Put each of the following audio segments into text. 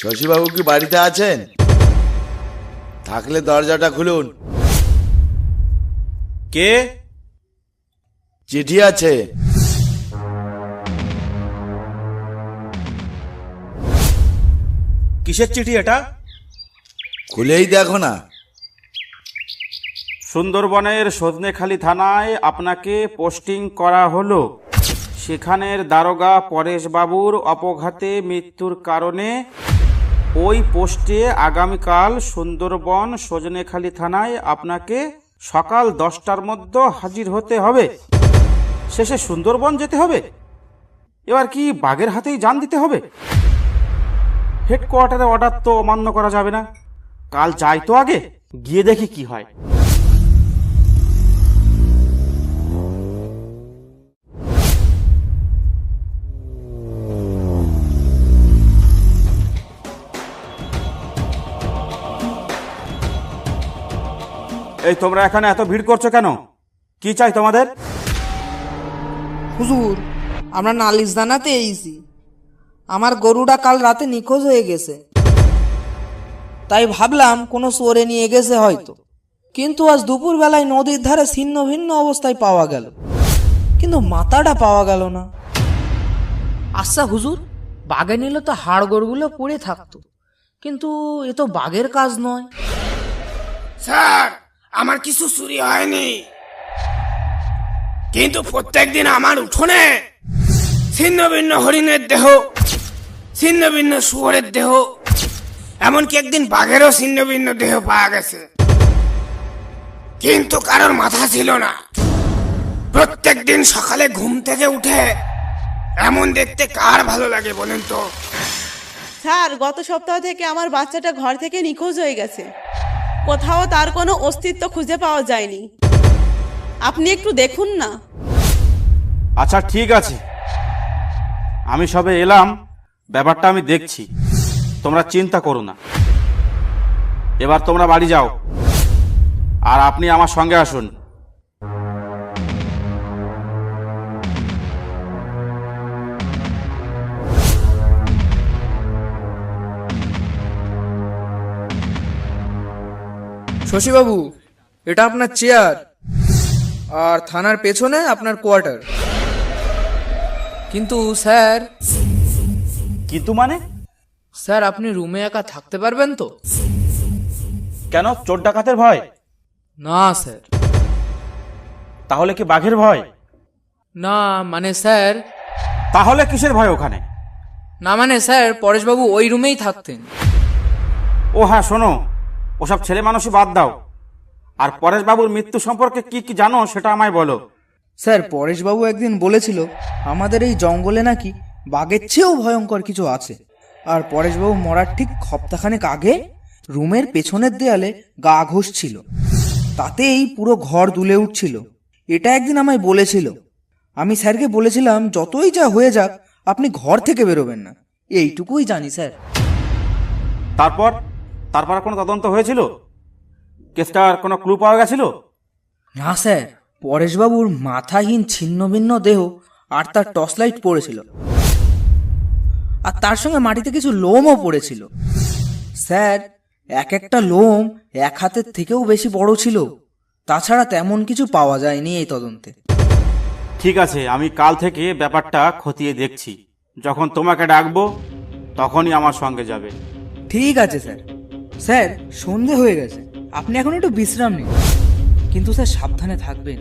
শশীবাবু কি বাড়িতে আছেন? থাকলে দরজাটা খুলুন। কে? চিঠি আছে। কিসের চিঠি এটা? খুলেই দেখো না। সুন্দরবনের সজনেখালি থানায় আপনাকে পোস্টিং করা হলো। সেখানের দারোগা পরেশবাবুর অপঘাতে মৃত্যুর কারণে ওই পোস্টে আগামীকাল সুন্দরবন সজনেখালি থানায় আপনাকে সকাল 10টার মধ্যে হাজির হতে হবে। শেষে সুন্দরবন যেতে হবে। এবার কি বাঘের হাতেই জান দিতে হবে? হেডকোয়ার্টারে অর্ডার তো অমান্য করা যাবে না। কাল যাই তো, আগে গিয়ে দেখি কি হয়। এই তোমরা এখানে এত ভিড় করছো কেন? কি চাই তোমাদের? হুজুর, আমরা নালিশ জানাতে এসেছি। আমার গরুটা কাল রাতে নিখোঁজ হয়ে গেছে, তাই ভাবলাম কোনো চোরে নিয়ে গেছে হয়তো। কিন্তু আজ দুপুর বেলায় নদীর ধারে ছিন্ন ভিন্ন অবস্থায় পাওয়া গেল, কিন্তু মাথাটা পাওয়া গেল না। আচ্ছা হুজুর, বাঘে নিলে তো হাড় গোড়গুলো পড়ে থাকতো, কিন্তু এ তো বাঘের কাজ নয়। স্যার, আমার কিছু চুরি হয়নি, কিন্তু প্রত্যেকদিন আমার উঠোনে ছিন্ন ভিন্ন হরিণের দেহ, ছিন্ন ভিন্ন শুয়োরের দেহ, এমনকি একদিন বাঘেরও ছিন্ন ভিন্ন দেহ পাওয়া গেছে। কিন্তু কারোর মাথা ছিল না। প্রত্যেকদিন সকালে ঘুম থেকে উঠে এমন দেখতে কার ভালো লাগে বলেন তো? স্যার, গত সপ্তাহ থেকে আমার বাচ্চাটা ঘর থেকে নিখোঁজ হয়ে গেছে। কোথাও তার কোনো অস্তিত্ব খুঁজে পাওয়া যায়নি। আপনি একটু দেখুন না। আচ্ছা ঠিক আছে, আমি সবে এলাম, ব্যাপারটা আমি দেখছি। তোমরা চিন্তা করো না। এবার তোমরা বাড়ি যাও, আর আপনি আমার সঙ্গে আসুন। শশীবাবু, এটা আপনার চেয়ার, আর থানার পেছনে আপনার কোয়ার্টার। কিন্তু স্যার, কিন্তু মানে? স্যার আপনি রুমে একা থাকতে পারবেন তো? কেন, চোর ডাকাতের ভয়? না স্যার। তাহলে কি বাঘের ভয়? না মানে স্যার, তাহলে কিসের ভয় ওখানে? না মানে স্যার, পরেশবাবু ওই রুমেই থাকতেন। ও হ্যাঁ, শোনো, ওসব ছেলে মানুষই বাদ দাও। আর পরেশবাবুর মৃত্যু সম্পর্কে কি কি জানো সেটা আমায় বলো। স্যার, পরেশবাবু একদিন বলেছিল আমাদের এই জঙ্গলে নাকি বাঘের চেয়েও ভয়ঙ্কর কিছু আছে। আর পরেশবাবু মরার ঠিক সপ্তাহখানেক আগে রুমের পেছনের দেয়ালে গা ঘষছিল, তাতেই পুরো ঘর দুলে উঠছিল। এটা একদিন আমায় বলেছিল। আমি স্যারকে বলেছিলাম যতই যা হয়ে যাক আপনি ঘর থেকে বেরোবেন না। এইটুকুই জানি স্যার। তারপর তারপর কোনো তদন্ত হয়েছিল? কেসটার কোনো ক্লু পাওয়া গেছিল? না স্যার, পরেশবাবুর মাথাহীন ছিন্ন ভিন্ন দেহ আর তার টর্চ লাইট পড়েছিল, আর তার সঙ্গে মাটিতে কিছু লোমও পড়েছিল। স্যার, এক একটা লোম এক হাতের থেকেও বেশি বড় ছিল। তাছাড়া তেমন কিছু পাওয়া যায়নি এই তদন্তে। ঠিক আছে, আমি কাল থেকে ব্যাপারটা খতিয়ে দেখছি। যখন তোমাকে ডাকবো তখনই আমার সঙ্গে যাবে। ঠিক আছে স্যার। স্যার, সন্ধে হয়ে গেছে, আপনি এখন একটু বিশ্রাম নিন, কিন্তু স্যার সাবধানে থাকবেন।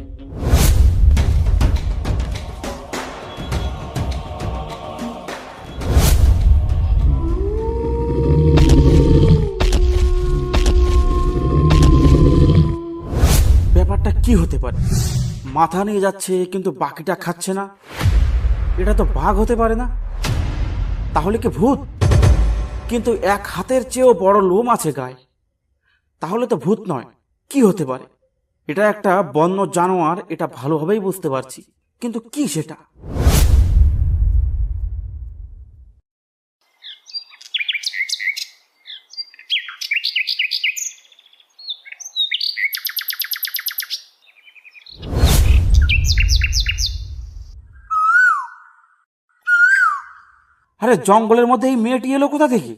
ব্যাপারটা কি হতে পারে? মাথা নিয়ে যাচ্ছে কিন্তু বাকিটা খাচ্ছে না। এটা তো বাঘ হতে পারে না। তাহলে কি ভূত? কিন্তু এক হাতের চেয়েও বড় লোম আছে গায়ে। তাহলে তো ভূত নয়, কি হতে পারে? এটা একটা বন্য জানোয়ার, এটা ভালোভাবেই বুঝতে পারছি, কিন্তু কি সেটা? আরে জঙ্গলের মধ্যে এই মেয়েটি এলো কোথা থেকে?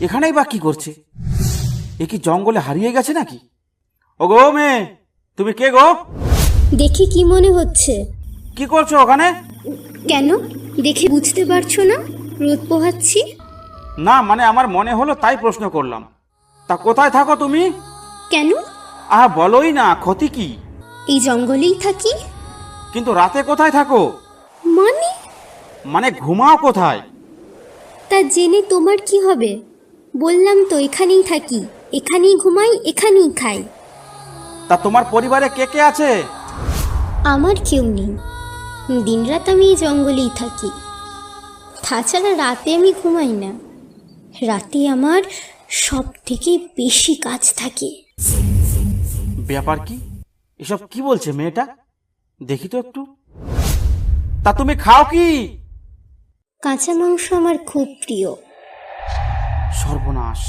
এখানেই বা কি করছে? এ কি জঙ্গলে হারিয়ে গেছে নাকি? ও গো মেয়ে, তুমি কে গো? দেখে কি মনে হচ্ছে? কি করছো ওখানে? কেন, দেখে বুঝতে পারছো না রোদ পোহাচ্ছি? না মানে আমার মনে হলো তাই প্রশ্ন করলাম। তা কোথায় থাকো তুমি? কেন? আহা বলোই না, ক্ষতি কি? এই জঙ্গলেই থাকি। কিন্তু রাতে কোথায় থাকো? মানে? মানে ঘুমাও কোথায়? তা জেনে তোমার কি হবে? বললাম তো এখানেই থাকি, এখানেই ঘুমাই, এখানেই খাই। তা তোমার পরিবারে কে কে আছে? আমার কেউ নেই, দিনরাত আমি এই জঙ্গলেই থাকি। তাছাড়া রাতে আমি ঘুমাই না, রাতে আমার সব থেকে বেশি কাজ থাকে। ব্যাপার কি? এসব কি বলছে মেয়েটা? দেখি তো একটু। তা তুমি খাও কি? কাঁচা মাংস আমার খুব প্রিয়। সর্বনাশ,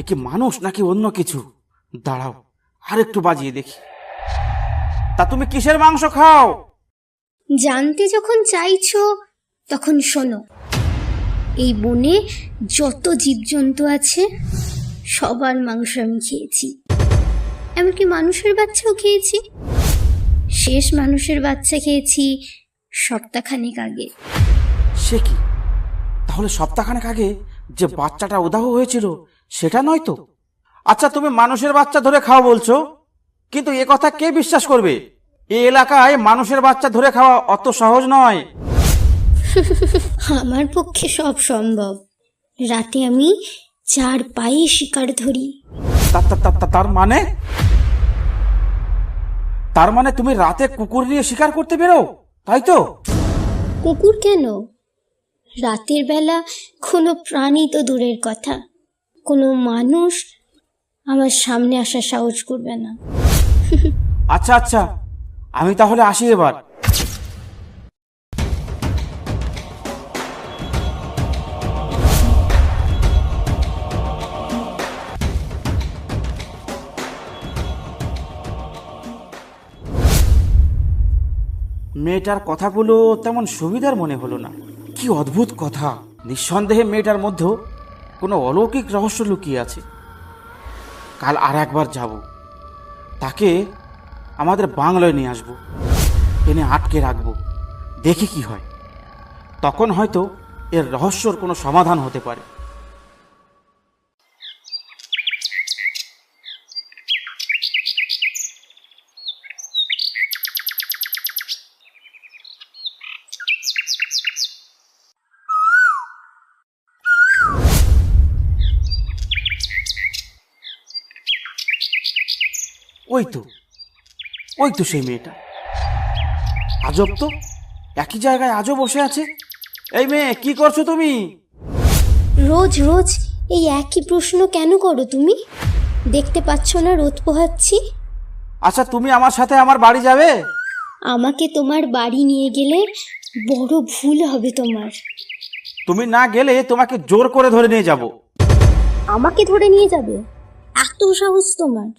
এ কি মানুষ নাকি অন্য কিছু? দাঁড়াও আর একটু বাজিয়ে দেখি। তা তুমি কিসের মাংস খাও? জানতে যখন চাইছো তখন শোনো, এই বনে যত জীবজন্তু আছে সবার মাংস আমি খেয়েছি, এমনকি মানুষের বাচ্চাও খেয়েছি। শেষ মানুষের বাচ্চা খেয়েছি সপ্তাহখানেক আগে। সে কি? তাহলে সপ্তাহখানেক আগে যে বাচ্চাটা উধাও হয়েছিল সেটা নয় তো? আচ্ছা তুমি মানুষের বাচ্চা ধরে খাও বলছো, কিন্তু এ কথা কে বিশ্বাস করবে? এই এলাকায় মানুষের বাচ্চা ধরে খাওয়া অত সহজ নয়। আমার পক্ষে সব সম্ভব। রাতে আমি 4 পায়ে শিকার ধরি। তার মানে তুমি রাতে কুকুর নিয়ে শিকার করতে বেরো, তাই তো? কুকুর কেন, রাতের বেলা কোনো প্রাণী তো দূরের কথা, কোনো মানুষ আমার সামনে আসার সাহস করবে না। আচ্ছা আচ্ছা, আমি তাহলে আসি এবার। মেয়েটার কথাগুলো তেমন সুবিধার মনে হলো না। কি অদ্ভুত কথা! নিঃসন্দেহে মেয়েটার মধ্যে কোনো অলৌকিক রহস্য লুকিয়ে আছে। কাল আর একবার যাব, তাকে আমাদের বাংলায় নিয়ে আসবো, এনে আটকে রাখবো, দেখি কি হয়। তখন হয়তো এর রহস্যর কোনো সমাধান হতে পারে। ওই তো সেই মেয়েটা। আজব তো, একই জায়গায় আজও বসে আছে। এই মেয়ে, কি করছো তুমি? রোজ রোজ এই একই প্রশ্ন কেন করো তুমি? দেখতে পাচ্ছ না রোদ পোহাচ্ছি? আচ্ছা তুমি আমার সাথে আমার বাড়ি যাবে? আমাকে তোমার বাড়ি নিয়ে গেলে বড় ভুল হবে তোমার। তুমি না গেলে তোমাকে জোর করে ধরে নিয়ে যাব। আমাকে ধরে নিয়ে যাবে? এত সাহস তোমার?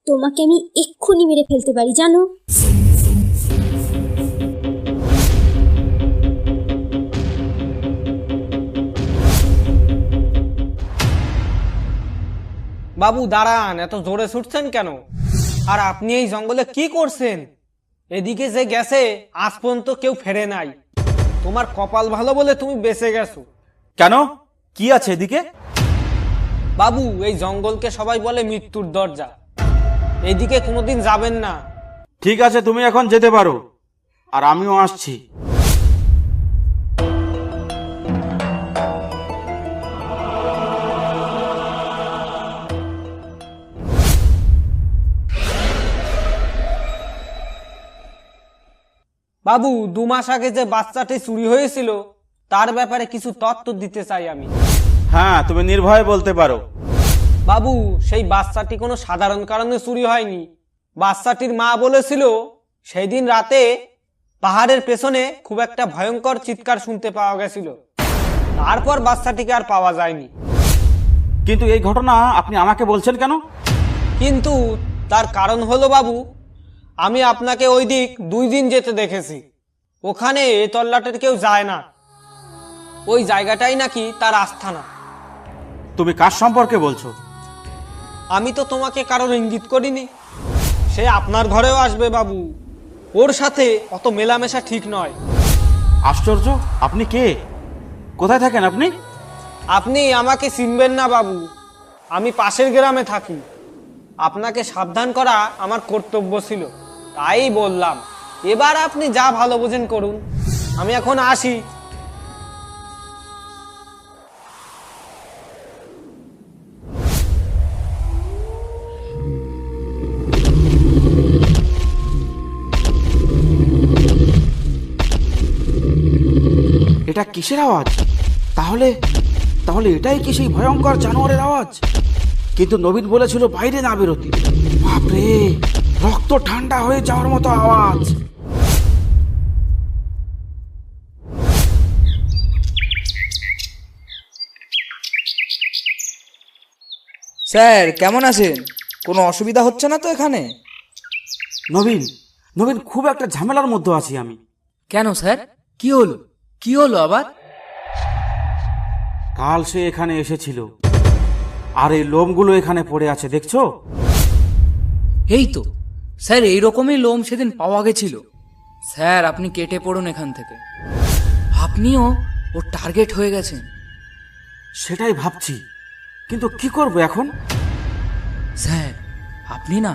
তোমাকে আমি এক্ষুনি মেরে ফেলতে পারি জানো। বাবু দাঁড়ান, এত জোরে ছুটছেন কেন? আর আপনি এই জঙ্গলে কি করছেন? এদিকে যে গেছে আজ পর্যন্ত কেউ ফেরে নাই। তোমার কপাল ভালো বলে তুমি বেঁচে গেছো। কেন, কি আছে এদিকে? বাবু, এই জঙ্গলকে সবাই বলে মৃত্যুর দরজা, এদিকে কোনোদিন যাবেন না। ঠিক আছে, তুমি এখন যেতে পারো, আর আমিও আসছি। বাবু, 2 মাস আগে যে বাচ্চাটি চুরি হয়েছিল তার ব্যাপারে কিছু তথ্য দিতে চাই আমি। হ্যাঁ, তুমি নির্ভয়ে বলতে পারো। বাবু, সেই বাচ্চাটি কোনো সাধারণ কারণে চুরি হয়নি। বাচ্চাটির মা বলেছিল সেই দিন রাতে পাহাড়ের পেছনে খুব একটা ভয়ঙ্কর চিৎকার শুনতে পাওয়া গেছিল। তারপর বাচ্চাটিকে আর পাওয়া যায়নি। কিন্তু এই ঘটনা আপনি আমাকে বলছেন কেন? কিন্তু তার কারণ হলো বাবু, আমি আপনাকে ওই দিক 2 দিন যেতে দেখেছি। ওখানে এ তল্লাটের কেউ যায় না। ওই জায়গাটাই নাকি তার আস্থানা। তুমি কার সম্পর্কে বলছো? আমি তো তোমাকে কারোর ইঙ্গিত করিনি। সে আপনার ঘরেও আসবে বাবু, ওর সাথে অত মেলামেশা ঠিক নয়। আশ্চর্য, আপনি কে? কোথায় থাকেন আপনি? আপনি আমাকে চিনবেন না বাবু, আমি পাশের গ্রামে থাকি। আপনাকে সাবধান করা আমার কর্তব্য ছিল, তাই বললাম। এবার আপনি যা ভালো বোঝেন করুন, আমি এখন আসি। এটা কিসের আওয়াজ? তাহলে তাহলে এটাই কি সেই ভয়ঙ্কর জানোয়ারের আওয়াজ? কিন্তু নবীন বলেছিল বাইরে না বেরোতে। বাপরে, রক্ত ঠান্ডা হয়ে যাওয়ার মতো আওয়াজ। স্যার কেমন আছেন? কোনো অসুবিধা হচ্ছে না তো এখানে? নবীন, নবীন, খুব একটা ঝামেলার মধ্যে আছি আমি। কেন স্যার, কি হলো? কি হলো আবার? কাল সে এখানে এসেছিল, আর এই লোমগুলো এখানে পড়ে আছে, দেখছো? এই তো স্যার, এইরকমই লোম সেদিন পাওয়া গেছিল। স্যার আপনি কেটে পড়ুন এখান থেকে, আপনিও ওর টার্গেট হয়ে গেছেন। সেটাই ভাবছি, কিন্তু কি করব এখন? স্যার আপনি না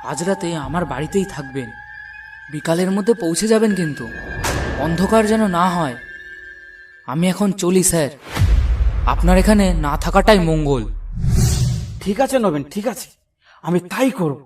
আজ রাতে আমার বাড়িতেই থাকবেন, বিকালের মধ্যে পৌঁছে যাবেন, কিন্তু অন্ধকার যেন না হয়। আমি এখন চলি স্যার, আপনার এখানে না থাকাটাই মঙ্গল। ঠিক আছে নবীন, ঠিক আছে, আমি তাই করব।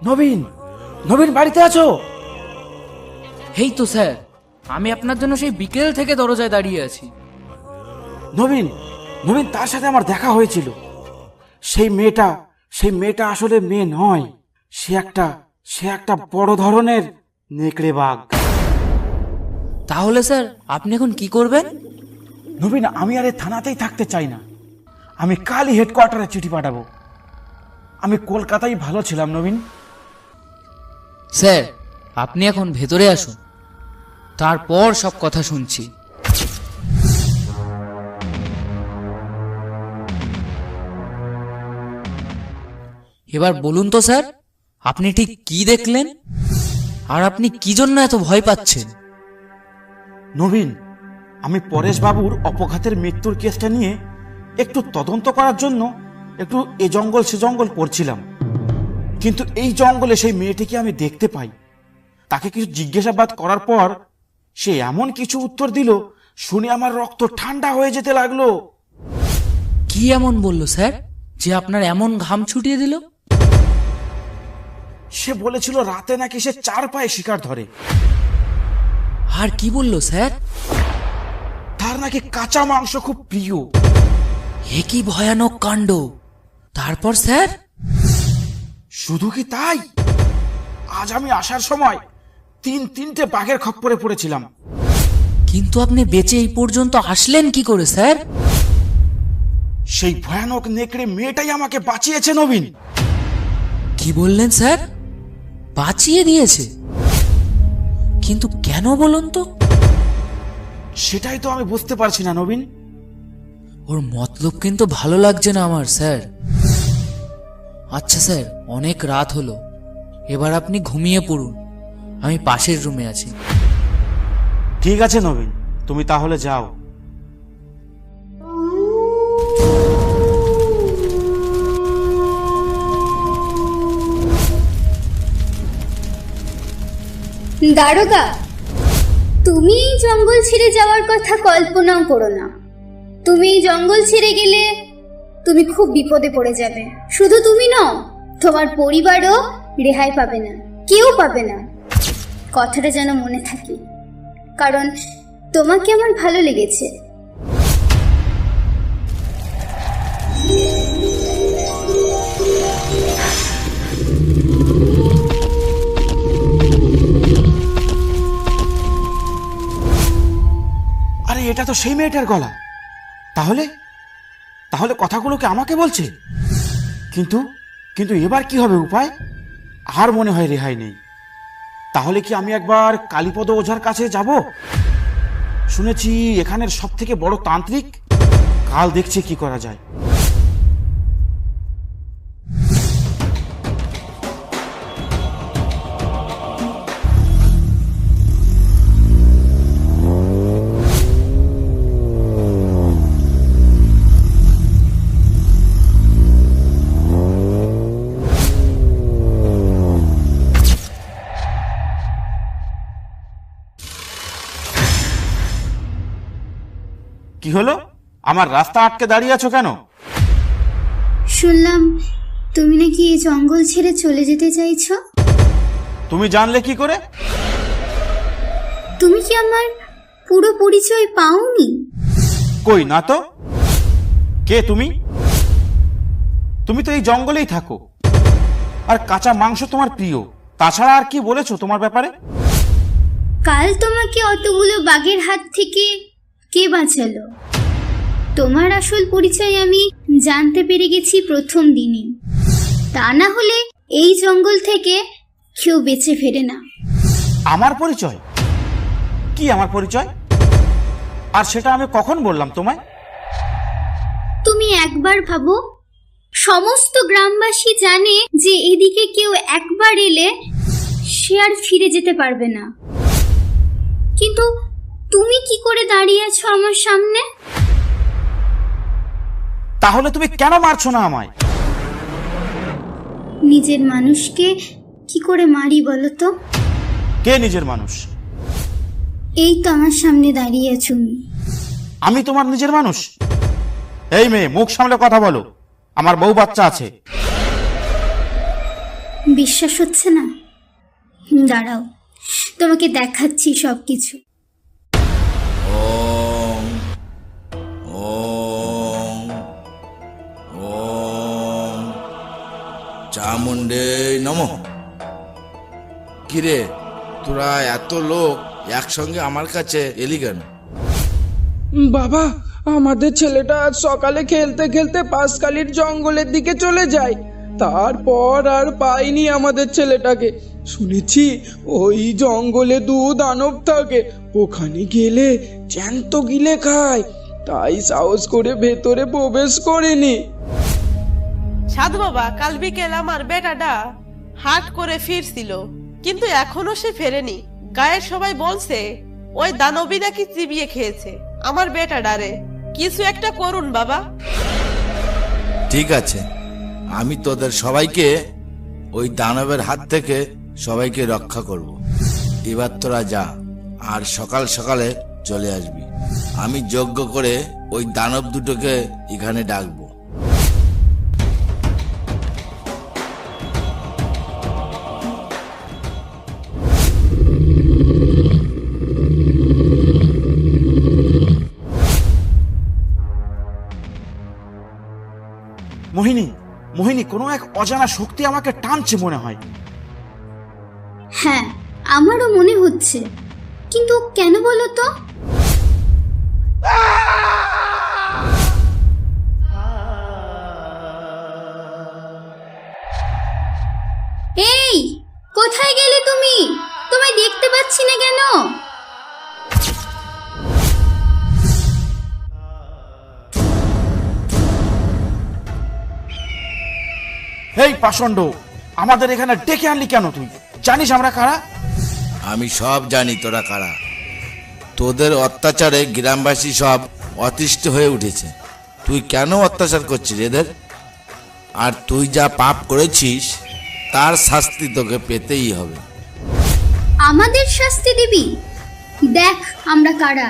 নবীন, নবীন, বাড়িতে আছো? এই তো স্যার, আমি আপনার জন্য সেই বিকেল থেকে দরজায় দাঁড়িয়ে আছি। নবীন, নবীন, তার সাথে আমার দেখা হয়েছিল। সেই মেয়েটা আসলে মেয়ে নয়, সে একটা বড় ধরনের নেকড়ে বাঘ। তাহলে স্যার আপনি এখন কি করবেন? নবীন, আমি আর এই থানাতেই থাকতে চাই না। আমি কালই হেডকোয়ার্টারে চিঠি পাঠাবো। আমি কলকাতায় ভালো ছিলাম নবীন। স্যার আপনি এখন ভেতরে আসুন, তারপর সব কথা শুনছি। এবার বলুন তো স্যার, আপনি ঠিক কি দেখলেন, আর আপনি কি জন্য এত ভয় পাচ্ছেন? নবীন, আমি পরেশ বাবুর অপঘাতের মৃত্যুর কেসটা নিয়ে একটু তদন্ত করার জন্য একটু এ জঙ্গল সে জঙ্গল করছিলাম। কিন্তু এই জঙ্গলে সেই মেয়েটিকে আমি দেখতে পাই। তাকে কিছু জিজ্ঞাসাবাদ করার পর সে এমন কিছু উত্তর দিল, শুনে আমার রক্ত ঠান্ডা হয়ে যেতে লাগলো। কি এমন বললো স্যার যে আপনার এমন ঘাম ছুটিয়ে দিল? সে বলেছিল রাতে নাকি সে 4 পায়ে শিকার ধরে। আর কি বললো স্যার? তার নাকি কাঁচা মাংস খুব প্রিয়। এ কি ভয়ানক কাণ্ড! তারপর স্যার? শুধু কি তাই, আজ আমি আসার সময় 3টে বাঘের খপ্পরে পড়েছিলাম। কিন্তু আপনি বেঁচে এই পর্যন্ত আসলেন কি করে স্যার? সেই ভয়ানক নেকড়ে মেয়েটাই আমাকে বাঁচিয়েছে নবীন। কি বললেন স্যার? বাঁচিয়ে দিয়েছে? কিন্তু কেন বলুন তো? সেটাই তো আমি বুঝতে পারছি না নবীন। ওর মতলব কিন্তু ভালো লাগছে না আমার স্যার। আচ্ছা স্যার, অনেক রাত হলো, এবার আপনি ঘুমিয়ে পড়ুন, আমি পাশের রুমে আছি। ঠিক আছে নবীন, তুমি তাহলে যাও। দারোগা, তুমি এই জঙ্গল ছেড়ে যাওয়ার কথা কল্পনাও করো না। তুমি এই জঙ্গল ছেড়ে গেলে তুমি খুব বিপদে পড়ে যাবে। শুধু তুমি নও, তোমার পরিবারও রেহাই পাবে না, কেউ পাবে না। কথাটা যেন মনে থাকে, কারণ তোমাকে আমার ভালো লেগেছে। আরে এটা তো সেই মেয়েটার গলা। তাহলে তাহলে কথাগুলোকে আমাকে বলছে। কিন্তু কিন্তু এবার কি হবে উপায়? আর মনে হয় রেহাই নেই। তাহলে কি আমি একবার কালীপদ ওঝার কাছে যাব? শুনেছি এখানের সব থেকে বড় তান্ত্রিক। কাল দেখছে কি করা যায়। কি হলো? আমার রাস্তা আটকে দাঁড়িয়ে আছো কেন? শুনলাম তুমি নাকি এই জঙ্গল ছেড়ে চলে যেতে চাইছো। তুমি জানলে কি করে? তুমি কি আমার পুরো পরিচয় পাওনি? কই না তো। কে তুমি? তুমি তো এই জঙ্গলেই থাকো, আর কাঁচা মাংস তোমার প্রিয়। তাছাড়া আর কি বলেছো তোমার ব্যাপারে? কাল তোমাকে অতগুলো বাঘের হাত থেকে কে বাঁচালো? তোমার আসল পরিচয় আমি জানতে পেরে গেছি প্রথম দিনই। তা না হলে এই জঙ্গল থেকে কেউ বেঁচে ফেরে না। আমার পরিচয়? কি আমার পরিচয়? আর সেটা আমি কখন বললাম তোমায়? তুমি একবার ভাবো, সমস্ত গ্রামবাসী জানে যে এদিকে কেউ একবার এলে সে আর ফিরে যেতে পারবে না। কিন্তু তুমি কি করে দাঁড়িয়ে আছো আমার সামনে? তাহলে তুমি কেন মারছো না আমায়? নিজের মানুষকে কি করে মারি বলো তো? কে নিজের মানুষ? এই তো আমার সামনে দাঁড়িয়ে আছো। আমি তোমার নিজের মানুষ? এই মেয়ে, মুখ সামলে কথা বলো, আমার বউ বাচ্চা আছে। বিশ্বাস হচ্ছে না? দাঁড়াও, তোমাকে দেখাচ্ছি সবকিছু। ওম ওম ওম চামুণ্ডে নমঃ। কিরে, তোরা এত লোক একসঙ্গে আমার কাছে এলি কেন? বাবা, আমাদের ছেলেটা আজ সকালে খেলতে খেলতে পাঁচকালির জঙ্গলের দিকে চলে যায়। তারপর আর পাইনি আমাদের ছেলেটাকে। শুনেছি ওই জঙ্গলে দানব থাকে, ওখানে গেলে জ্যান্ত গিলে খায়। তাই সাহস করে ভেতরে প্রবেশ করেনি। সাধু বাবা, কাল বিকেল আমার বেটাটা হাট করে ফিরছিল, কিন্তু এখনো সে ফেরেনি। গায়ের সবাই বলছে ওই দানবী নাকি চিবিয়ে খেয়েছে আমার বেটাডারে। কিছু একটা করুন বাবা। ঠিক আছে, আমি তোদের সবাইকে ওই দানবের হাত থেকে সবাইকে রক্ষা করব। এবার তোরা যা, আর সকাল সকালে চলে আসবি। আমি যজ্ঞ করে ওই দানব দুটোকে এখানে ডাকবো। মোহিনী, মোহিনী, কোনো এক অজানা শক্তি আমাকে টানছে মনে হয়। হ্যাঁ, আমারও মনে হচ্ছে, কিন্তু কেন বলো তো? এই, কোথায় গেলে তুমি? তোমায় দেখতে পাচ্ছি না কেন? এই পাষণ্ড, আমাদের এখানে ডেকে আনলি কেন তুই? জানিস আমরা কারা? আমি সব জানি তোরা কারা। তোদের অত্যাচারে গ্রামবাসী সব অতিষ্ঠ হয়ে উঠেছে। তুই কেন অত্যাচার করছিস এদের? আর তুই যা পাপ করেছিস তার শাস্তি তোকে পেতেই হবে। আমাদের শাস্তি দিবি? দেখ আমরা কারা।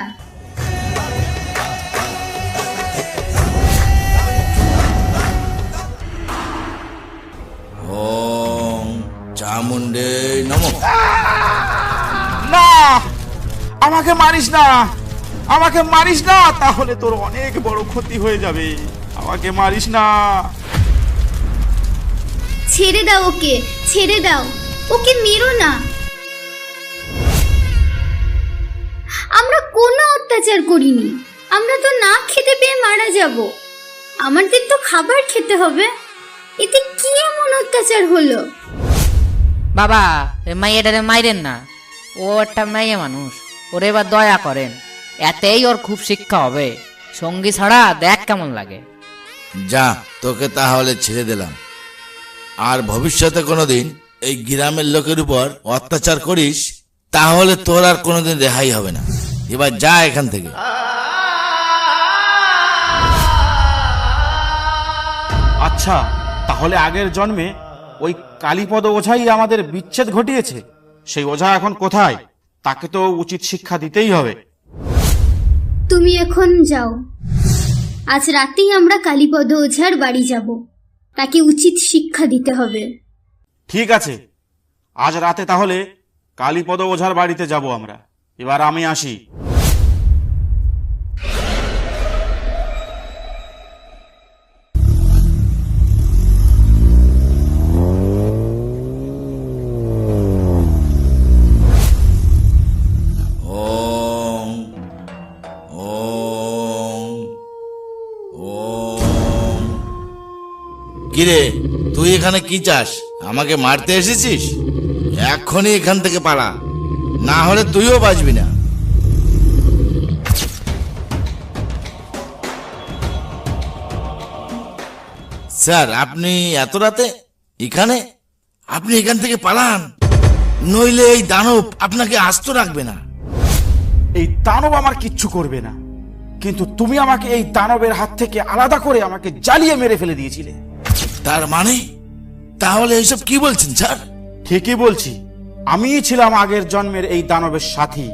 ওম চামুণ্ডে নমঃ। না, আমাকে মারিস না, আমাকে মারিস না, তাহলে তোর অনেক বড় ক্ষতি হয়ে যাবে। আমাকে মারিস না। ছেড়ে দাও ওকে, ছেড়ে দাও ওকে, মেরো না। আমরা কোনো অত্যাচার করিনি, আমরা তো না খেতে পেয়ে মারা যাব। আমাদের তো খাবার খেতে হবে, এতে কি এমন অত্যাচার হলো? বাবা, মাইয়াটারে মাইরেন না, ও একটা মেয়ে মানুষ, ওরে এবার দয়া করেন, এতেই ওর খুব শিক্ষা হবে। সঙ্গী ছাড়া দেখ কেমন লাগে। যা, তোকে তাহলে ছেড়ে দিলাম। আর ভবিষ্যতে কোনোদিন এই গ্রামের লোকের উপর অত্যাচার করিস তাহলে তোর আর কোনোদিন রেহাই হবে না। এবার যা এখান থেকে। আচ্ছা, তাহলে আগের জন্মে ওই কালীপদ ওঝাই আমাদের বিচ্ছেদ ঘটিয়েছে। সেই ওঝা এখন কোথায়? তাকে তো উচিত শিক্ষা দিতেই হবে। তুমি এখন যাও, আজ রাতেই আমরা কালীপদ ওঝার বাড়ি যাব, তাকে উচিত শিক্ষা দিতে হবে। ঠিক আছে, আজ রাতে তাহলে কালীপদ ওঝার বাড়িতে যাব আমরা। এবার আমি আসি। ওম ওম ওম। কিরে, তুই এখানে কি চাস? আমাকে মারতে এসেছিস? এখনই এখান থেকে পালা, না হলে তুইও বাঁচবি না। স্যার, আপনি এত রাতে এখানে? আপনি এখান থেকে পালান, নইলে এই দানব আপনাকে আস্ত রাখবে না। এই দানব আমার কিচ্ছু করবে না, কিন্তু তুমি আমাকে এই দানবের হাত থেকে আলাদা করে আমাকে জ্বালিয়ে মেরে ফেলে দিয়েছিলে। তার মানে? তাহলে এইসব কি বলছেন স্যার? ঠিকই বলছি, আমিই ছিলাম আগের জন্মের এই দানবের সাথী।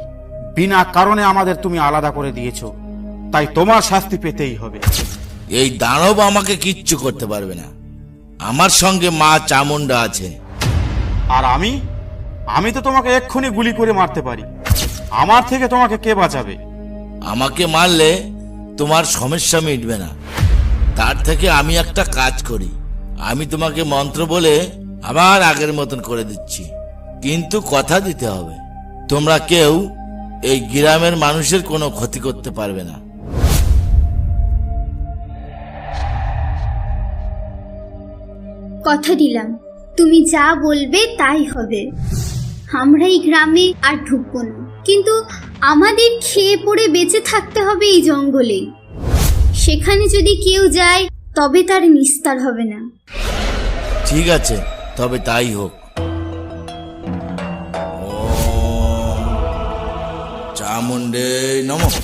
বিনা কারণে আমাদের তুমি আলাদা করে দিয়েছো, তাই তোমার শাস্তি পেতেই হবে। এই দানব আমাকে কিচ্ছু করতে পারবে না, আমার সঙ্গে মা চামুন্ডা আছে। আর আমি তো তোমাকে এক্ষুনি গুলি করে মারতে পারি। আমার থেকে তোমাকে কে বাঁচাবে? আমাকে মারলে তোমার সমস্যা মিটবে না। তার থেকে আমি একটা কাজ করি, আমি তোমাকে মন্ত্র বলে আবার আগের মতন করে দিচ্ছি, কিন্তু কথা দিতে হবে তোমরা কেউ এই গ্রামের মানুষের কোনো ক্ষতি করতে পারবে না। কথা দিলাম, তুমি যা বলবে তাই হবে। আমরা এই গ্রামে আর ঢুকবো না, কিন্তু আমাদের খেয়ে পড়ে বেঁচে থাকতে হবে এই জঙ্গলে। সেখানে যদি কেউ যায় তবে তার নিস্তার হবে না। ঠিক আছে, তবে তাই হোক। ওম চামুণ্ডে নমঃ।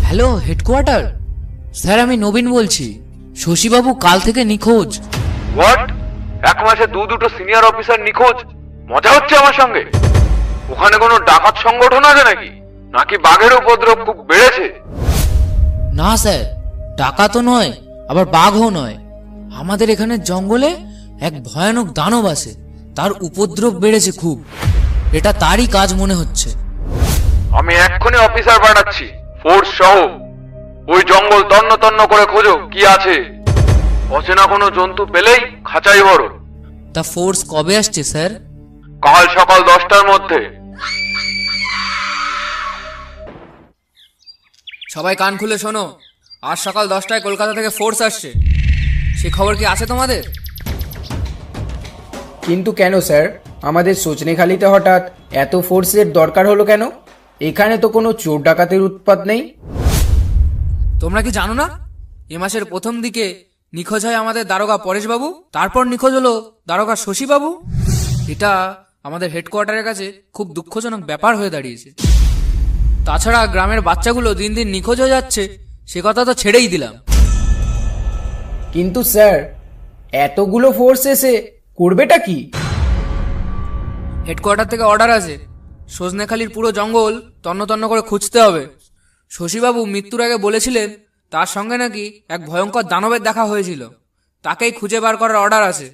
হ্যালো হেডকোয়ার্টার, স্যার আমি নবীন বলছি। শশীবাবু কাল থেকে নিখোঁজ। হোয়াট? এক মাসে দুটো সিনিয়র অফিসার নিখোঁজ? মজা হচ্ছে আমার সঙ্গে? ওখানে কোনো ডাকাত সংগঠন আছে নাকি? নাকি বাঘের উপদ্রব খুব বেড়েছে? না স্যার, টাকা তো নয়, আবার বাঘও নয়। আমাদের এখানে জঙ্গলে এক ভয়ানক দানব আছে, তার উপদ্রব বেড়েছে খুব। এটা তারই কাজ মনে হচ্ছে। আমি এক্ষুনি অফিসার পাঠাচ্ছি, ফোর্স সহ। ওই জঙ্গল তন্ন তন্ন করে খোঁজো কি আছে। অচেনা কোনো জন্তু পেলেই খাঁচাই ভরো। তা ফোর্স কবে আসছে স্যার? কাল সকাল 10টার মধ্যে। সবাই কান খুলে শোনো, আজ সকাল 10টায় কলকাতা থেকে ফোর্স আসছে, সে খবর কি আছে তোমাদের? কিন্তু কেন স্যার, আমাদের সজনেখালিতে হঠাৎ এত ফোর্সের দরকার হলো কেন? এখানে তো কোনো চোর ডাকাতের উৎপাত নেই। তোমরা কি জানো না, এ মাসের প্রথম দিকে নিখোঁজ হয় আমাদের দারোগা পরেশবাবু, তারপর নিখোঁজ হলো দারোগা শশীবাবু। এটা আমাদের হেডকোয়ার্টারের কাছে খুব দুঃখজনক ব্যাপার হয়ে দাঁড়িয়েছে। তাছাড়া গ্রামের বাচ্চাগুলো দিন দিন নিখোঁজ হয়ে যাচ্ছে, সে কথা তো ছেড়েই দিলাম। কিন্তু স্যার, এতগুলো ফোর্স এসে করবেটা কি? হেডকোয়ার্টার থেকে অর্ডার আছে, সজনেখালির পুরো জঙ্গল তন্ন তন্ন করে খুঁজতে হবে। শশীবাবু মৃত্যুর আগে বলেছিলেন তার সঙ্গে নাকি এক ভয়ঙ্কর দানবের দেখা হয়েছিল, তাকেই খুঁজে বার করার অর্ডার আছে।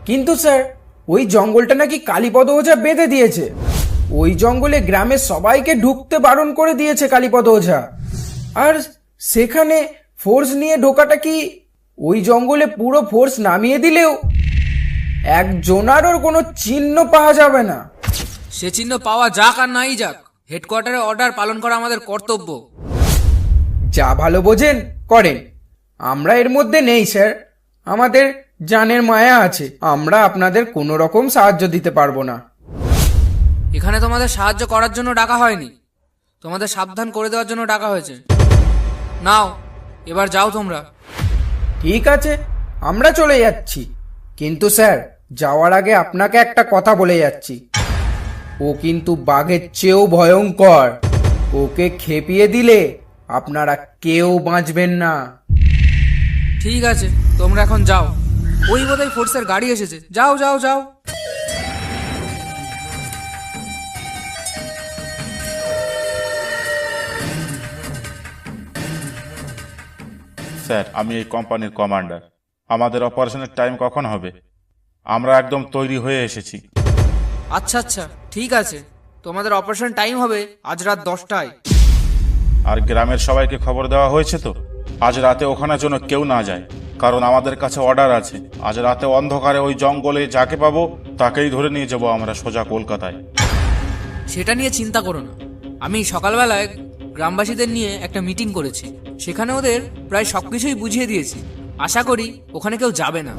কিন্তু স্যার, ওই জঙ্গলটা নাকি কালীপদ ওঝা বেঁধে দিয়েছে। ওই জঙ্গলে গ্রামের সবাইকে ঢুকতে বারণ করে দিয়েছে কালীপদ ওঝা। আর সেখানে ফোর্স নিয়ে ঢোকাটা কি, ওই জঙ্গলে পুরো ফোর্স নামিয়ে দিলেও একজনারও কোনো চিহ্ন পাওয়া যাবে না। সে চিহ্ন পাওয়া যাক আর নাই যাক, হেডকোয়ার্টারের অর্ডার পালন করা আমাদের কর্তব্য। যা ভালো বোঝেন করেন, আমরা এর মধ্যে নেই স্যার। আমাদের জানের মায়া আছে, আমরা আপনাদের কোনো রকম সাহায্য দিতে পারবো না। এখানে তোমাদের সাহায্য করার জন্য ডাকা হয়নি, তোমাদের সাবধান করে দেওয়ার জন্য ডাকা হয়েছে। নাও, এবার যাও তোমরা। ঠিক আছে, আমরা চলে যাচ্ছি। কিন্তু স্যার, যাওয়ার আগে আপনাকে একটা কথা বলে যাচ্ছি। ও কিন্তু বাঘের চেয়েও ভয়ঙ্কর। ওকে খেপিয়ে দিলে আপনারা কেউ বাঁচবেন না। ঠিক আছে, তোমরা এখন যাও। ওই বোধহয় ফোর্সের গাড়ি এসেছে, যাও যাও যাও। স্যার, আমি এই কোম্পানির কমান্ডার। আমাদের অপারেশনের টাইম কখন হবে? আমরা একদম তৈরি হয়ে এসেছি। আচ্ছা আচ্ছা, ঠিক আছে, তোমাদের অপারেশন টাইম হবে আজ রাত 10টায়। আর গ্রামের সবাইকে খবর দেওয়া হয়েছে তো আজ রাতে ওখানে যেন কেউ না যায়, কারণ আমাদের কাছে অর্ডার আছে। আজ রাতে অন্ধকারে ওই জঙ্গলে যাকে পাবো তাকেই ধরে নিয়ে যাবো আমরা সোজা কলকাতায়। সেটা নিয়ে চিন্তা করো না, আমি সকালবেলায় গ্রামবাসীদের নিয়ে একটা মিটিং করেছি, সেখানে ওদের প্রায় সবকিছুই বুঝিয়ে দিয়েছি। আশা করি ওখানে কেউ যাবে না।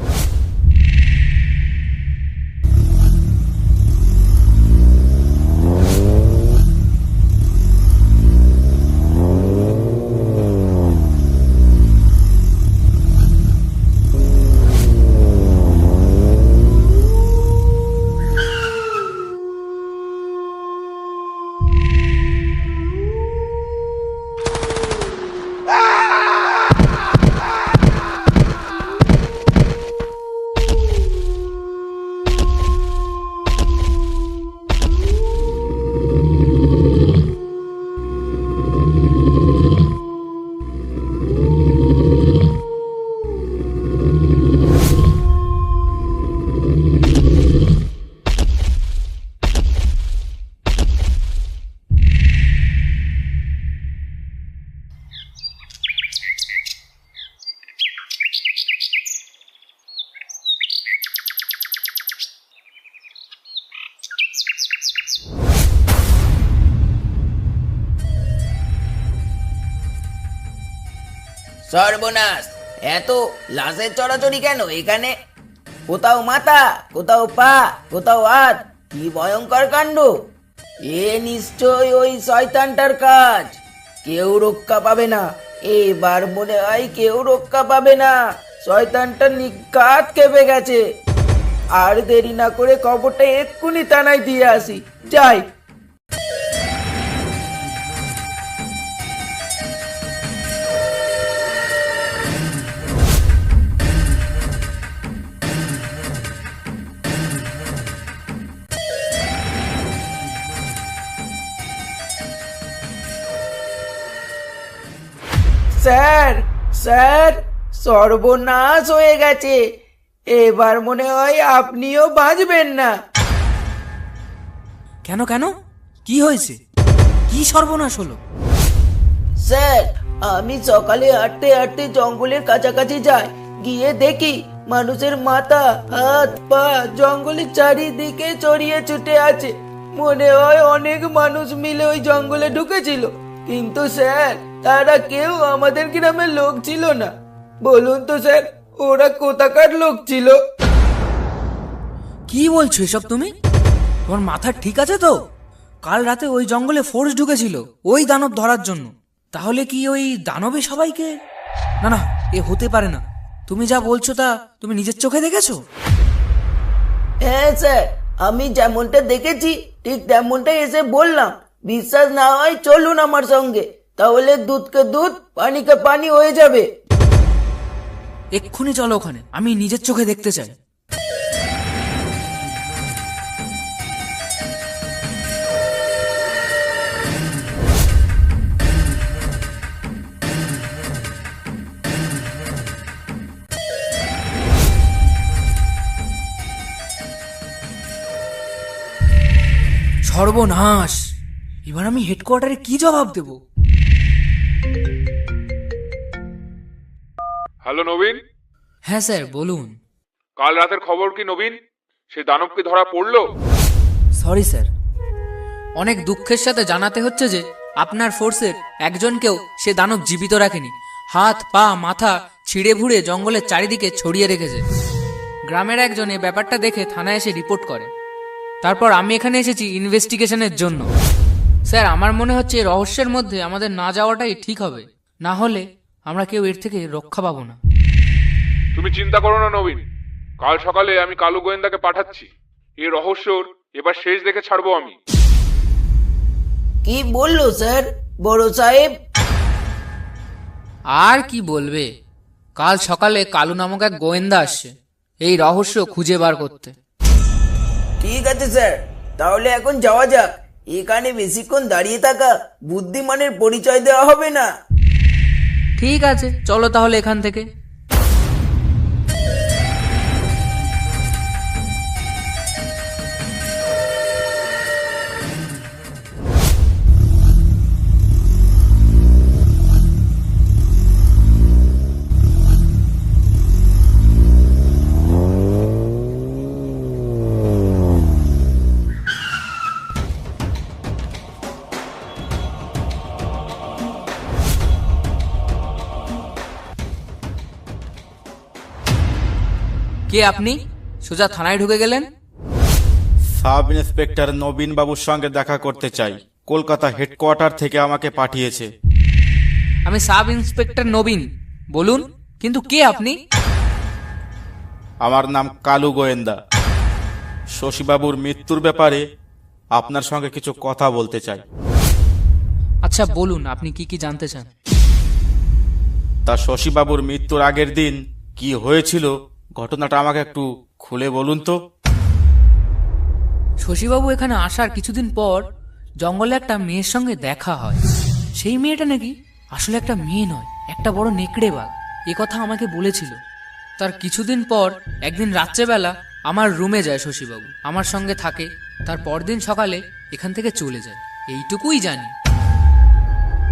সর্বনাশ, এত লাশের চড়াচড়ি কেন এখানে? কোথাও মাথা, কোথাও পা, কোথাও হাত। কি ভয়ঙ্কর কাণ্ড! এ নিশ্চয় ওই শয়তানটার কাজ। কেউ রক্ষা পাবে না, এবার মনে হয় কেউ রক্ষা পাবে না। শয়তানটা নিঘাত খেপে গেছে। আর দেরি না করে খবরটা এক্ষুনি থানায় দিয়ে আসি, যাই। স্যার, স্যার, সর্বনাশ হয়ে গেছে। এবার মনে হয় আপনিও বাঁচবেন না। কেন কেন, কি হয়েছে? কি সর্বনাশ হলো? স্যার, আমি সকালে হাঁটতে হাঁটতে জঙ্গলের কাছাকাছি যাই, গিয়ে দেখি মানুষের মাথা, হাত, পা জঙ্গলের চারিদিকে ছড়িয়ে ছুটে আছে। মনে হয় অনেক মানুষ মিলে ওই জঙ্গলে ঢুকেছিল। কিন্তু স্যার, তারা কেউ আমাদের গ্রামের লোক ছিল না। বলুন তো স্যার, ওরা কোথাকার লোক ছিল? কি বলছো এসব তুমি? তোমার মাথা ঠিক আছে তো? কাল রাতে ওই জঙ্গলে ফোর্স ঢুকেছিল ওই দানব ধরার জন্য। তাহলে কি ওই দানবে সবাইকে? না না, এ হতে পারে না। তুমি যা বলছো তা তুমি নিজের চোখে দেখেছো? হ্যাঁ স্যার, আমি যেমনটা দেখেছি ঠিক তেমনটাই এসে বললাম। বিশ্বাস না হয় চলুন আমার সঙ্গে, তাহলে দুধকে দুধ পানিকে পানি হয়ে যাবে। এক্ষুনি চলো ওখানে, আমি নিজের চোখে দেখতে চাই। সর্বনাশ! এবার আমি হেডকোয়ার্টারে কি জবাব দেব? হ্যালো নবীন। হ্যাঁ স্যার, বলুন। কাল রাতের খবর কি নবীন? সে দানব কি ধরা পড়লো? সরি স্যার, অনেক দুঃখের সাথে জানাতে হচ্ছে যে আপনার ফোর্সের একজনকেও সে দানব জীবিত রাখেনি। হাত পা মাথা ছিঁড়ে ভুড়ে জঙ্গলের চারিদিকে ছড়িয়ে রেখেছে। গ্রামের একজন এই ব্যাপারটা দেখে থানায় এসে রিপোর্ট করে। তারপর আমি এখানে এসেছি ইনভেস্টিগেশনের জন্য। স্যার, আমার মনে হচ্ছে এই রহস্যের মধ্যে আমাদের না যাওয়াটাই ঠিক হবে, না হলে আমরা কেউ এর থেকে রক্ষা পাবো না। তুমি চিন্তা করো না নবীন, কাল সকালে আমি কালু গোয়েন্দাকে পাঠাচ্ছি। এই রহস্যর এবার শেষ দেখে ছাড়বো আমি। কি বললো স্যার বড় সাহেব? আর কি বলবে, কাল সকালে কালু নামক এক গোয়েন্দা আসছে এই রহস্য খুঁজে বার করতে। ঠিক আছে স্যার, তাহলে এখন যাওয়া যাক। এখানে বেশিক্ষণ দাঁড়িয়ে থাকা বুদ্ধিমানের পরিচয় দেওয়া হবে না। ঠিক আছে, চলো তাহলে এখান থেকে। কে আপনি? সোজা থানায় ঢুকে গেলেন। সাব ইন্সপেক্টর নবীন বাবুর সঙ্গে দেখা করতে চাই। কলকাতা হেডকোয়ার্টার থেকে আমাকে পাঠিয়েছে। আমি সাব ইন্সপেক্টর নবীন, বলুন, কিন্তু কে আপনি? আমার নাম কালু গোয়েন্দা। শশীবাবুর মৃত্যুর ব্যাপারে আপনার সঙ্গে কিছু কথা বলতে চাই। আচ্ছা বলুন, আপনি কি কি জানতে চান? তা শশীবাবুর মৃত্যুর আগের দিন কি হয়েছিল ঘটনাটা আমাকে একটু খুলে বলুন তো। শশীবাবু এখানে আসার কিছুদিন পর জঙ্গলে একটা মেয়ের সঙ্গে দেখা হয়। সেই মেয়েটা নাকি আসলে একটা মেয়ে নয়, একটা বড় নেকড়ে বাঘ, এ কথা আমাকে বলেছিল। তার কিছুদিন পর একদিন রাত্রেবেলা আমার রুমে যায় শশীবাবু, আমার সঙ্গে থাকে। তার পরদিন সকালে এখান থেকে চলে যায়, এইটুকুই জানি।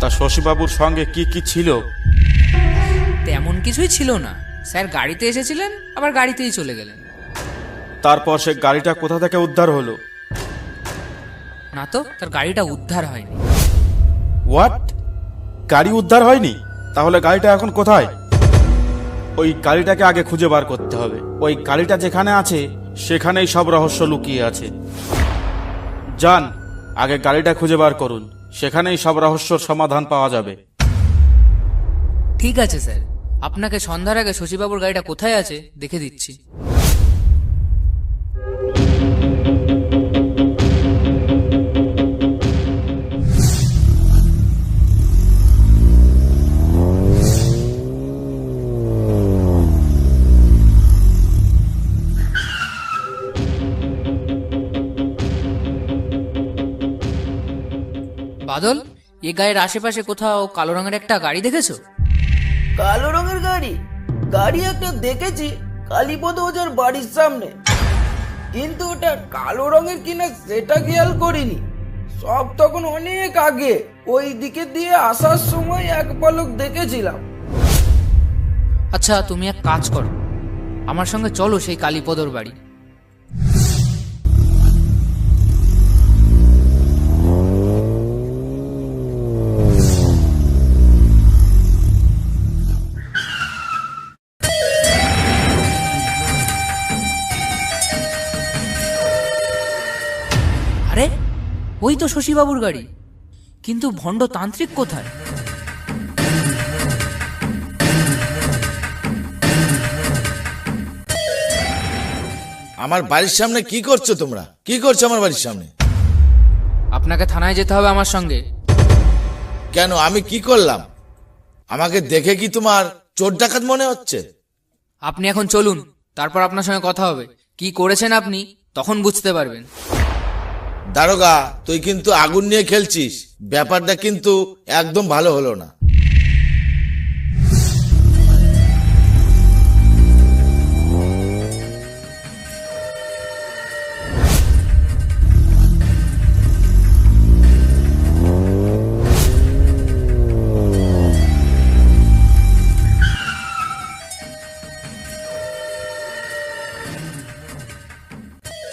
তা শশীবাবুর সঙ্গে কি কি ছিল? তেমন কিছুই ছিল না স্যার, গাড়িতে এসেছিলেন আবার গাড়িতেই চলে গেলেন। তারপর সে গাড়িটা কোথা থেকে উদ্ধার হলো? না তো, তার গাড়িটা উদ্ধার হয়নি। হোয়াট? গাড়ি উদ্ধার হয়নি? তাহলে গাড়িটা এখন কোথায়? ওই গাড়িটাকে আগে খুঁজে বার করতে হবে। ওই গাড়িটা যেখানে আছে সেখানেই সব রহস্য লুকিয়ে আছে। যান, আগে গাড়িটা খুঁজে বার করুন, সেখানেই সব রহস্যর সমাধান পাওয়া যাবে। ঠিক আছে স্যার, আপনাকে সন্ধ্যার আগে শশীবাবুর গাড়িটা কোথায় আছে দেখে দিচ্ছি। বাদল, এ গায়ের আশেপাশে কোথাও কালো রঙের একটা গাড়ি দেখেছো? কালো রঙের গাড়ি? গাড়ি একটা দেখেছি কালীপদ ওজার বাড়ির সামনে, কিন্তু ওটা কালো রঙের কিনা সেটা খেয়াল করিনি। সব তখন অনেক আগে ওই দিকে দিয়ে আসার সময় এক পলক দেখেছিলাম। আচ্ছা, তুমি এক কাজ করো, আমার সঙ্গে চলো সেই কালীপদর বাড়ি। ওই তো শশীবাবুর গাড়ি, কিন্তু ভণ্ড তান্ত্রিক কোথায়? আমার বাড়ির সামনে কি করছো তোমরা? কি করছো আমার বাড়ির সামনে? আপনাকে থানায় যেতে হবে আমার সঙ্গে। কেন, আমি কি করলাম? আমাকে দেখে কি তোমার চোর ডাকাত মনে হচ্ছে? আপনি এখন চলুন, তারপর আপনার সঙ্গে কথা হবে। কি করেছেন আপনি তখন বুঝতে পারবেন। দারোগা, তুই কিন্তু আগুন নিয়ে খেলছিস। ব্যাপারটা কিন্তু একদম ভালো হলো না।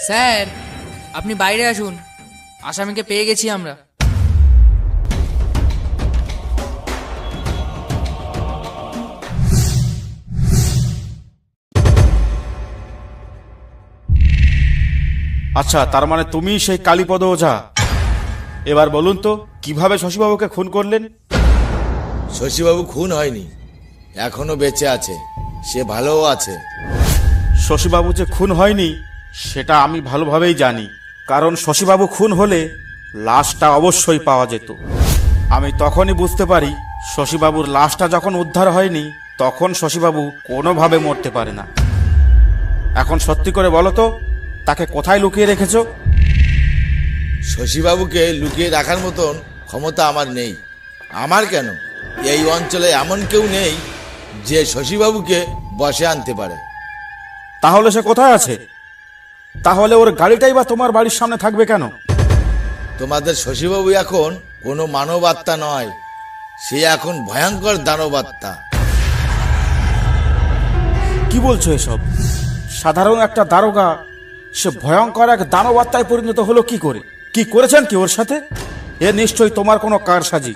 স্যার, আপনি বাইরে আসুন, আসামিকে পেয়ে গেছি আমরা। আচ্ছা, তার মানে তুমি সেই কালীপদ ওঝা। এবার বলুন তো, কিভাবে শশীবাবুকে খুন করলেন? শশীবাবু খুন হয়নি, এখনো বেঁচে আছে, সে ভালোও আছে। শশীবাবু যে খুন হয়নি সেটা আমি ভালোভাবেই জানি, কারণ শশীবাবু খুন হলে লাশটা অবশ্যই পাওয়া যেত। আমি তখনই বুঝতে পারি শশীবাবুর লাশটা যখন উদ্ধার হয়নি তখন শশীবাবু কোনোভাবে মরতে পারে না। এখন সত্যি করে বলো তো, তাকে কোথায় লুকিয়ে রেখেছো? শশীবাবুকে লুকিয়ে রাখার মতন ক্ষমতা আমার নেই। আমার কেন, এই অঞ্চলে এমন কেউ নেই যে শশীবাবুকে বসে আনতে পারে। তাহলে সে কোথায় আছে? তাহলে ওর গাড়িটাই বা তোমার বাড়ির সামনে থাকবে কেন? তোমাদের শশীবাবু এখন কোনো মানব আত্মা নয়, সে এখন ভয়ঙ্কর দানব আত্মা। কি বলছো এসব? সাধারণ একটা দারোগা, সে ভয়ঙ্কর এক দানব আত্মায় পরিণত হলো কি করে? কি করেছেন কি ওর সাথে? এ নিশ্চয়ই তোমার কোনো কারসাজি।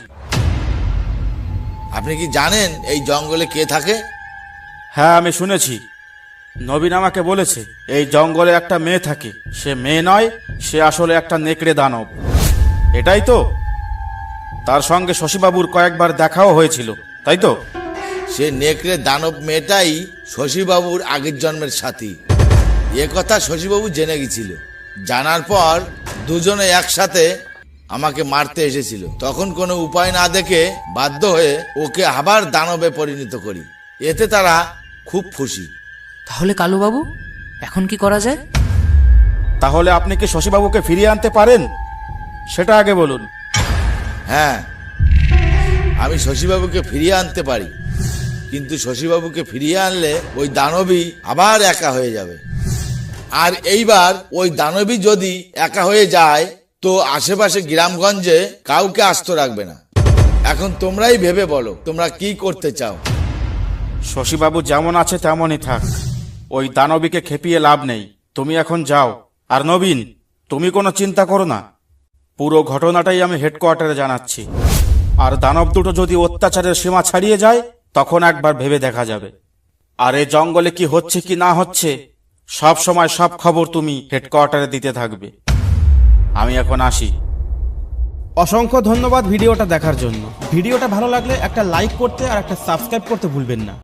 আপনি কি জানেন এই জঙ্গলে কে থাকে? হ্যাঁ, আমি শুনেছি। নবীন আমাকে বলেছে এই জঙ্গলে একটা মেয়ে থাকে। সে মেয়ে নয়, সে আসলে একটা নেকড়ে দানব। এটাই তো? তার সঙ্গে শশীবাবুর কয়েকবার দেখাও হয়েছিল, তাই তো? সে নেকড়ে দানব মেয়েটাই শশীবাবুর আগের জন্মের সাথী। এ কথা শশীবাবু জেনে গেছিল। জানার পর দুজনে একসাথে আমাকে মারতে এসেছিল। তখন কোনো উপায় না দেখে বাধ্য হয়ে ওকে আবার দানবে পরিণত করি। এতে তারা খুব খুশি। তাহলে কালুবাবু, এখন কি করা যায়? তাহলে আপনি কি শশীবাবুকে ফিরিয়ে আনতে পারেন সেটা আগে বলুন। হ্যাঁ, আমি শশীবাবুকে ফিরিয়ে আনতে পারি, কিন্তু শশীবাবুকে ফিরিয়ে আনলে ওই দানবী আবার একা হয়ে যাবে। আর এইবার ওই দানবী যদি একা হয়ে যায় তো আশেপাশে গ্রামগঞ্জে কাউকে আস্ত রাখবে না। এখন তোমরাই ভেবে বলো, তোমরা কি করতে চাও? শশীবাবু যেমন আছে তেমনই থাক, ওই দানবীকে খেপিয়ে লাভ নেই। তুমি এখন যাও। আর নবীন, তুমি কোনো চিন্তা করো না, পুরো ঘটনাটাই আমি হেডকোয়ার্টারে জানাচ্ছি। আর দানব দুটো যদি অত্যাচারের সীমা ছাড়িয়ে যায় তখন একবার ভেবে দেখা যাবে। আর এই জঙ্গলে কি হচ্ছে কি না হচ্ছে সব সময় সব খবর তুমি হেডকোয়ার্টারে দিতে থাকবে। আমি এখন আসি। অসংখ্য ধন্যবাদ ভিডিওটা দেখার জন্য। ভিডিওটা ভালো লাগলে একটা লাইক করতে আর একটা সাবস্ক্রাইব করতে ভুলবেন না।